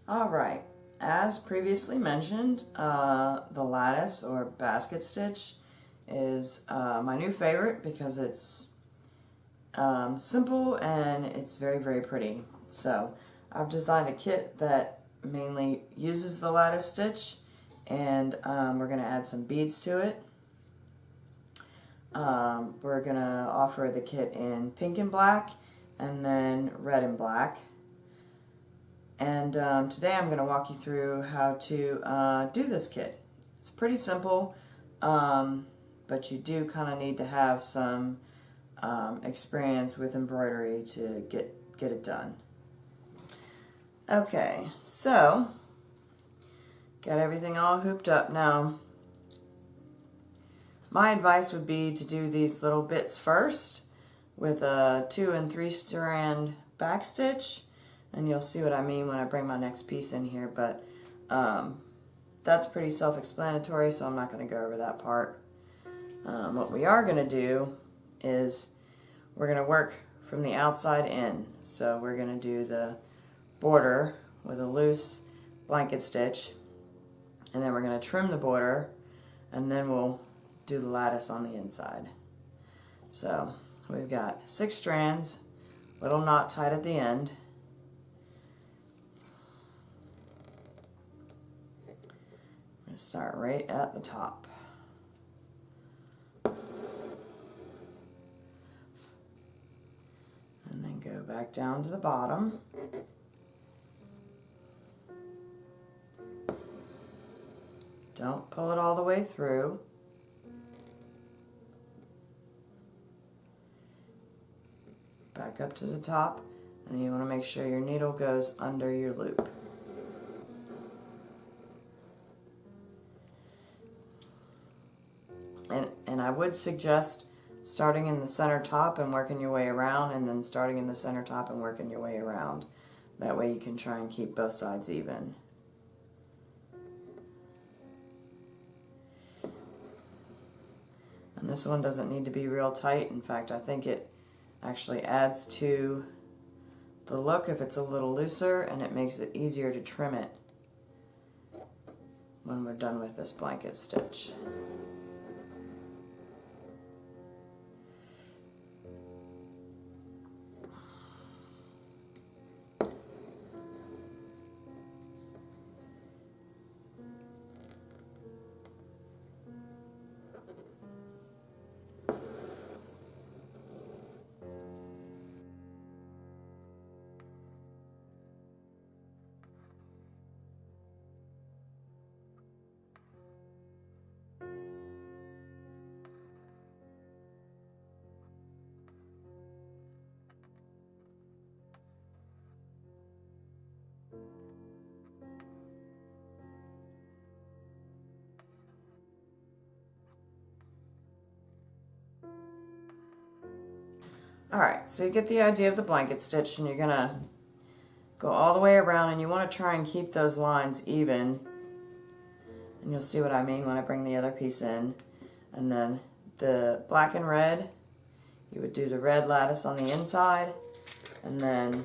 Alright, as previously mentioned, the lattice or basket stitch is my new favorite because it's simple and it's very, very pretty. So I've designed a kit that mainly uses the lattice stitch, and we're going to add some beads to it. We're going to offer the kit in pink and black and then red and black. And today I'm going to walk you through how to do this kit. It's pretty simple, but you do kind of need to have some experience with embroidery to get it done. Okay, so got everything all hooped up now. My advice would be to do these little bits first with a 2 and 3 strand back stitch, and you'll see what I mean when I bring my next piece in here, but that's pretty self-explanatory, so I'm not going to go over that part. What we are going to do is we're going to work from the outside in. So we're going to do the border with a loose blanket stitch, and then we're going to trim the border, and then we'll do the lattice on the inside. So we've got 6 strands, little knot tied at the end. I'm going to start right at the top. And then go back down to the bottom. Don't pull it all the way through. Back up to the top, and you want to make sure your needle goes under your loop. And I would suggest starting in the center top and working your way around, and then starting in the center top and working your way around. That way you can try and keep both sides even. And this one doesn't need to be real tight. In fact, I think it actually adds to the look if it's a little looser, and it makes it easier to trim it when we're done with this blanket stitch. Alright, so you get the idea of the blanket stitch, and you're going to go all the way around, and you want to try and keep those lines even. And you'll see what I mean when I bring the other piece in. And then the black and red, you would do the red lattice on the inside, and then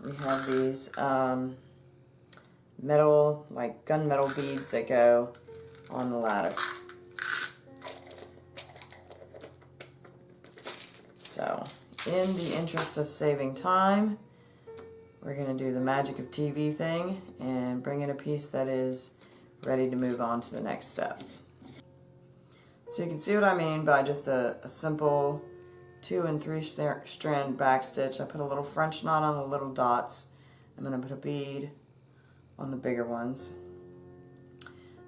we have these metal, like gunmetal beads that go on the lattice. So, in the interest of saving time, we're going to do the magic of TV thing and bring in a piece that is ready to move on to the next step. So you can see what I mean by just a simple 2 and 3 strand back stitch. I put a little French knot on the little dots. I'm going to put a bead on the bigger ones.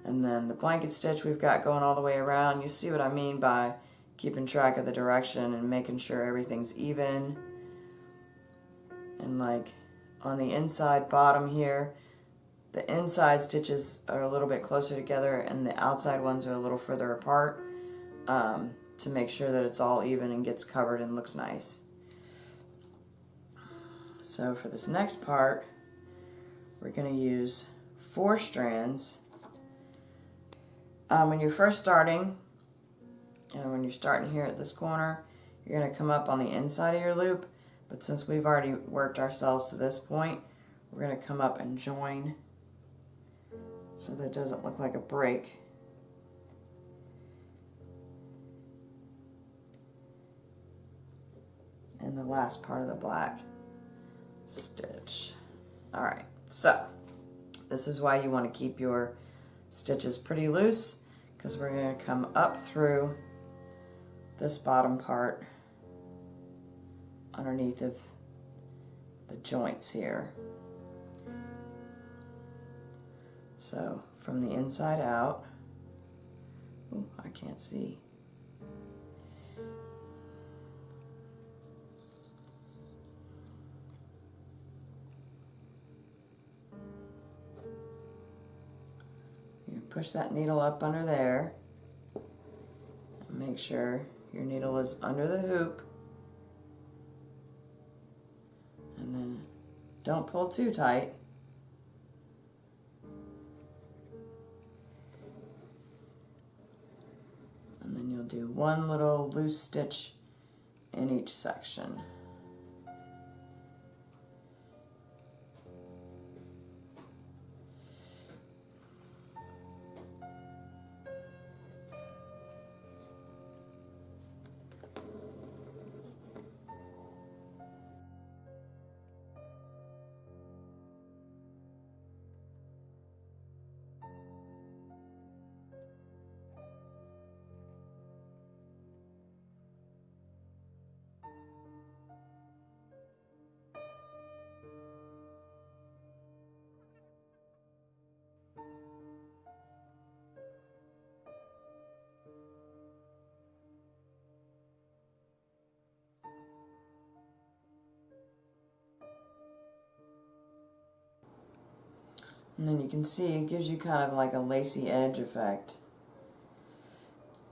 And then the blanket stitch we've got going all the way around. You see what I mean by keeping track of the direction and making sure everything's even. And like on the inside bottom here, the inside stitches are a little bit closer together and the outside ones are a little further apart, to make sure that it's all even and gets covered and looks nice. So for this next part, we're going to use 4 strands. When you're first starting, and when you're starting here at this corner, you're going to come up on the inside of your loop, But since we've already worked ourselves to this point, we're going to come up and join so that it doesn't look like a break. In the last part of the black stitch. Alright, so this is why you want to keep your stitches pretty loose, because we're going to come up through this bottom part underneath of the joints here. So from the inside out, ooh, I can't see. You push that needle up under there and make sure your needle is under the hoop, and then don't pull too tight. And then you'll do one little loose stitch in each section. And then you can see it gives you kind of like a lacy edge effect.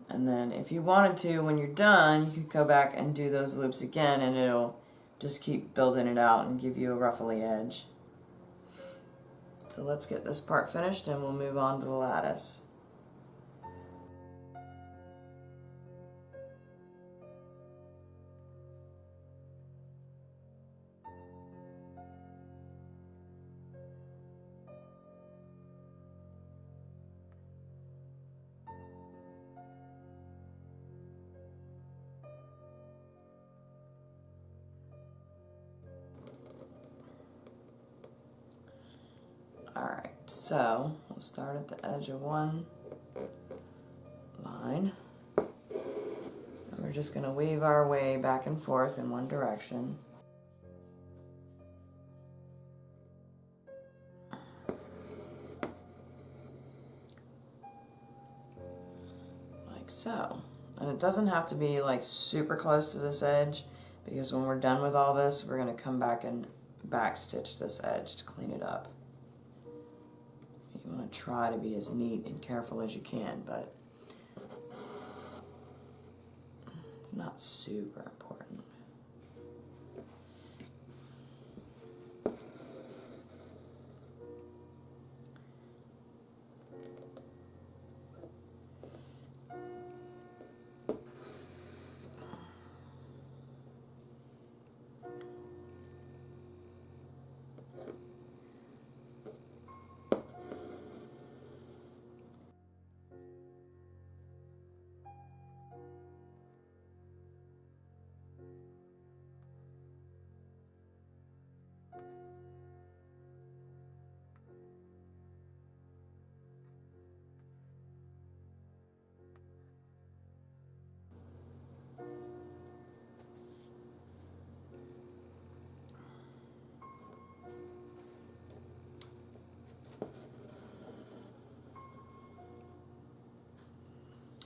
And then if you wanted to, when you're done, you could go back and do those loops again, and it'll just keep building it out and give you a ruffly edge. So let's get this part finished and we'll move on to the lattice. Alright, so we'll start at the edge of one line. And we're just going to weave our way back and forth in one direction. Like so. And it doesn't have to be like super close to this edge, because when we're done with all this, we're going to come back and backstitch this edge to clean it up. You want to try to be as neat and careful as you can, but it's not super important.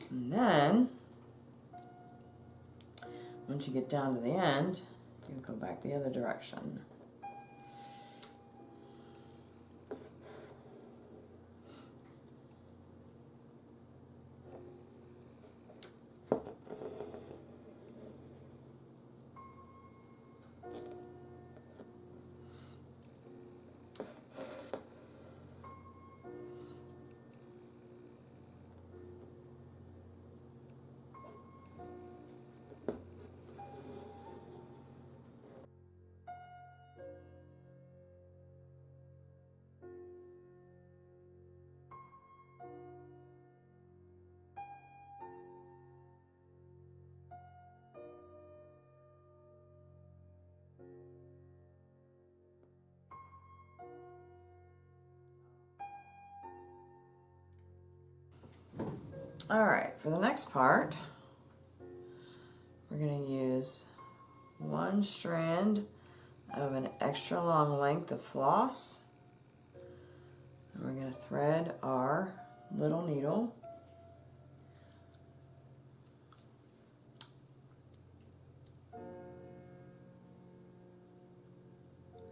And then, once you get down to the end, you go back the other direction. Alright, for the next part, we're going to use one strand of an extra long length of floss, and we're going to thread our little needle.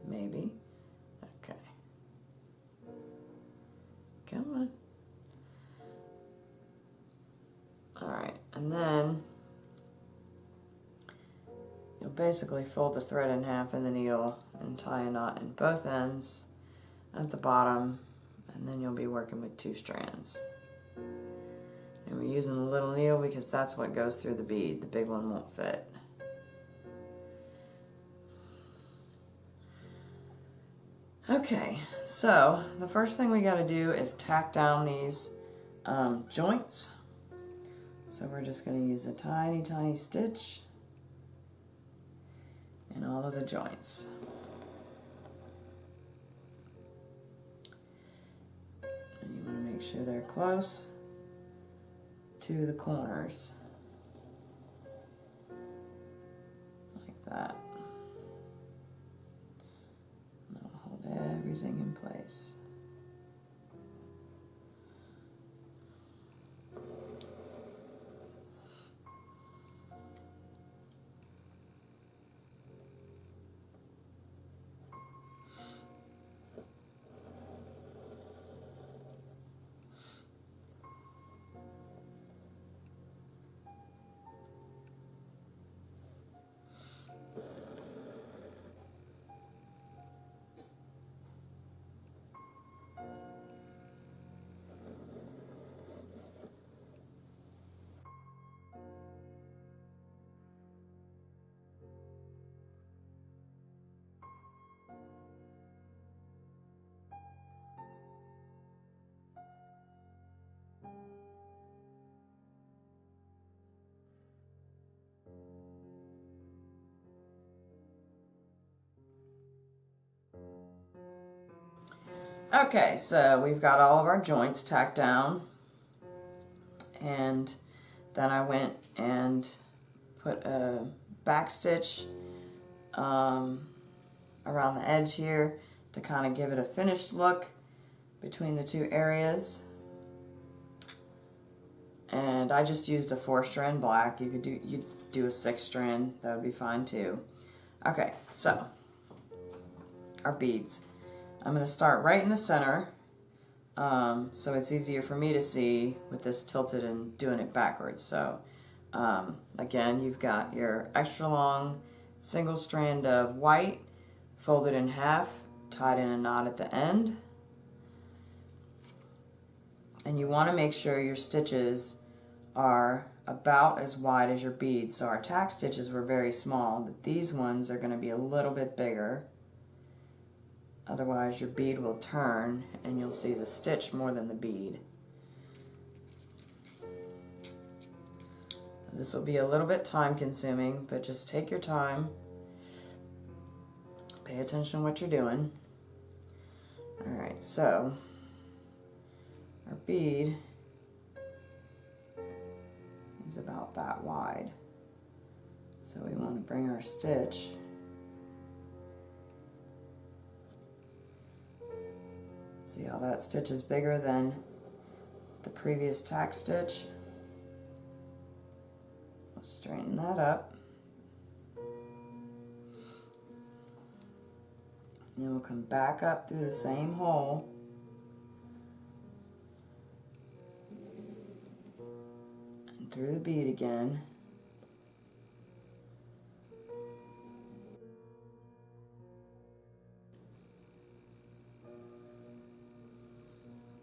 Maybe. Okay. Come on. Alright, and then you'll basically fold the thread in half in the needle and tie a knot in both ends at the bottom, and then you'll be working with 2 strands. And we're using the little needle because that's what goes through the bead. The big one won't fit. Okay, so the first thing we got to do is tack down these joints. So we're just going to use a tiny, tiny stitch in all of the joints. And you want to make sure they're close to the corners, like that. And that'll hold everything in place. Okay, so we've got all of our joints tacked down, and then I went and put a back stitch around the edge here to kind of give it a finished look between the 2 areas. And I just used a 4-strand black. You could do a 6-strand, that would be fine too. Okay, so our beads. I'm going to start right in the center, so it's easier for me to see with this tilted and doing it backwards. So again, you've got your extra long single strand of white folded in half, tied in a knot at the end. And you want to make sure your stitches are about as wide as your beads. So our tack stitches were very small, but these ones are going to be a little bit bigger. Otherwise your bead will turn and you'll see the stitch more than the bead. This will be a little bit time consuming, but just take your time. Pay attention to what you're doing. Alright, so our bead is about that wide. So we want to bring our stitch see how that stitch is bigger than the previous tack stitch. Let's straighten that up. And then we'll come back up through the same hole. And through the bead again.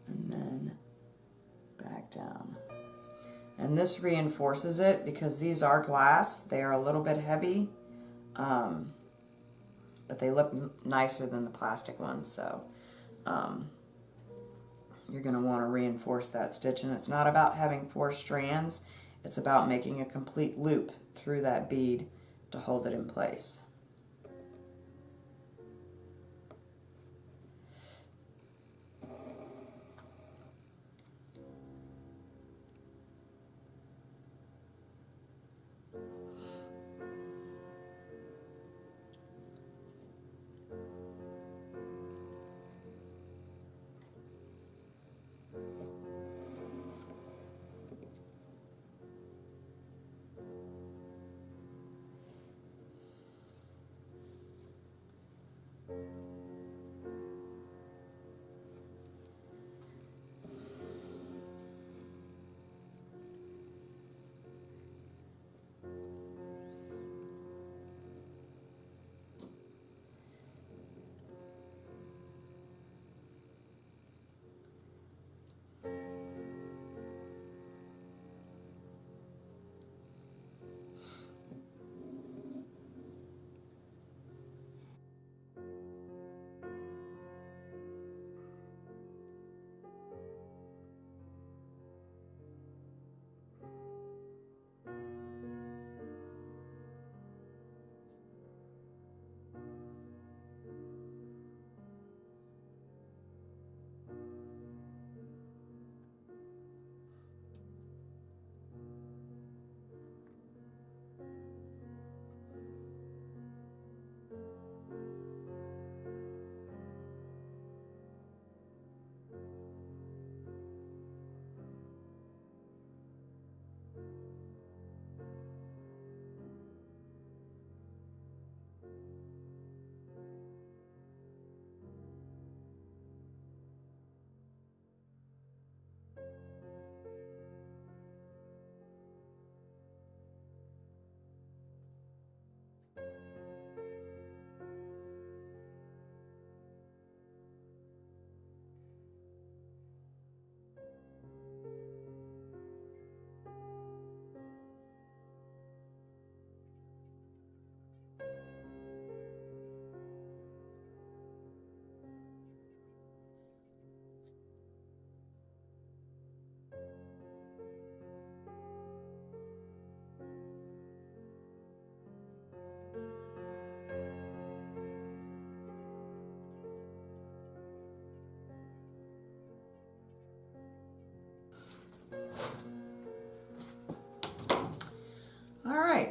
And then back down. And this reinforces it because these are glass. They are a little bit heavy, but they look nicer than the plastic ones. So you're going to want to reinforce that stitch. And it's not about having 4 strands. It's about making a complete loop through that bead to hold it in place.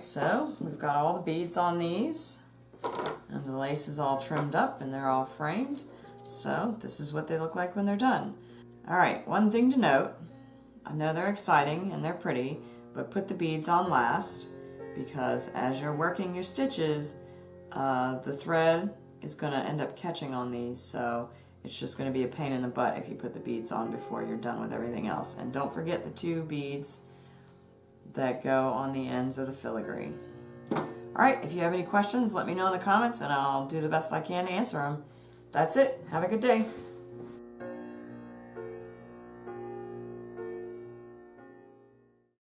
Alright, so we've got all the beads on these, and the lace is all trimmed up and they're all framed. So this is what they look like when they're done. Alright, one thing to note, I know they're exciting and they're pretty, but put the beads on last, because as you're working your stitches, the thread is going to end up catching on these, so it's just going to be a pain in the butt if you put the beads on before you're done with everything else. And don't forget the 2 beads that go on the ends of the filigree. Alright, if you have any questions, let me know in the comments and I'll do the best I can to answer them. That's it. Have a good day.